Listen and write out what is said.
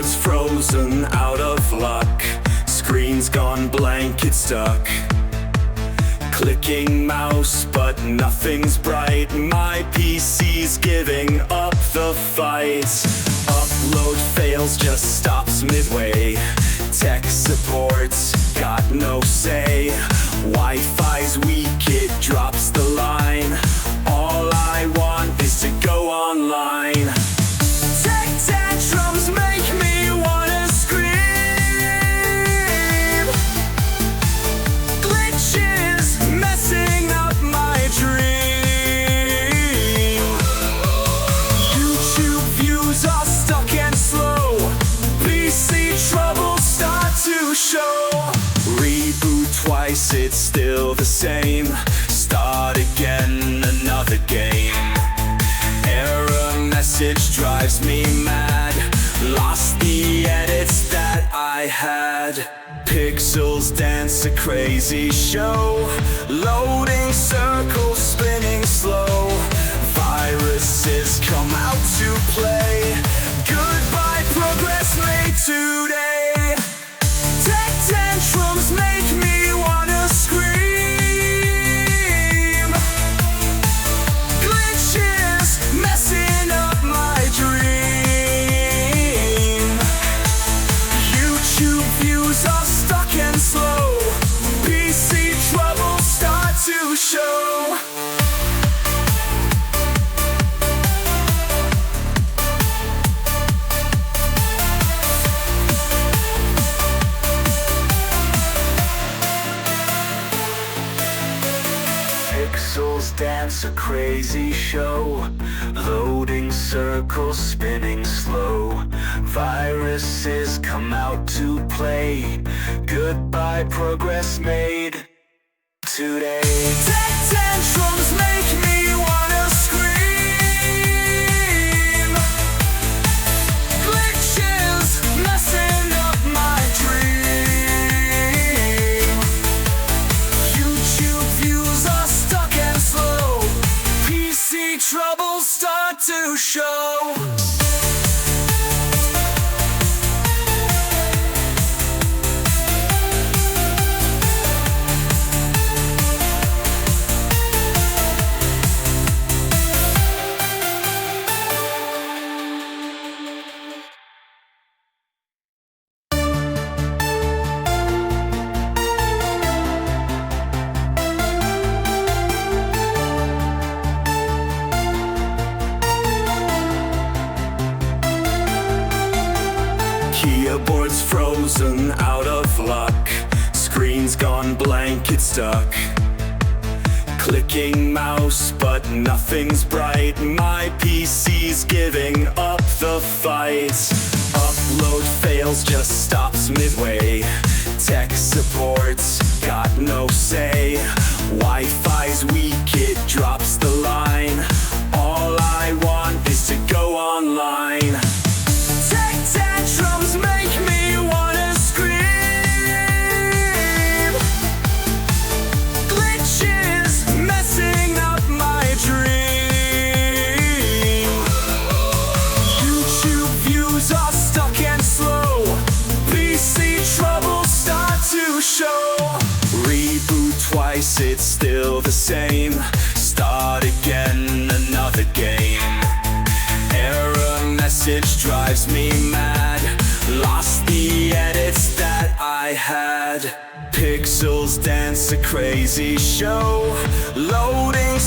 Keyboard's frozen, out of luck. Screen's gone blank, it's stuck. Clicking mouse, but nothing's bright. My PC's giving up the fight. Upload fails, just stops midway. Tech support's got no say. Wi-Fi's weak, it drops the line. All I want is to go online. Tech tantrums make me wanna scream. Glitches messing up my dream. YouTube views are stuck and slow. PC troubles start to show. Reboot twice, it's still the same. Start again, another game. Error message drives me mad. Lost the edits that I had. Pixels dance a crazy show. Loading circles spinning slow. Viruses come out to play. Goodbye progress made today. Tech tantrums make me wanna scream. Glitches messing up my dream. YouTube views are stuck and slow. PC troubles start to show. Pixels dance a crazy show. Loading circles spinning slow. Viruses come out to play. Goodbye progress made today. Tech tantrums make me wanna scream. Glitches messing up my dream. YouTube views are stuck and slow. PC troubles start to show. Keyboard's frozen, out of luck. Screen's gone blank, it's stuck. Clicking mouse, but nothing's bright. My PC's giving up the fight. Upload fails, just stops midway. Tech support's got no say. Wi-Fi's weak, it drops the line. All I want is to go online. Tech tantrums make me wanna scream. Glitches messing up my dream. YouTube views are stuck and slow. PC troubles start to show. Reboot twice, it's still the same. Start again, another game. Error message drives me mad. Lost the edits that I had. Pixels dance a crazy show. Loading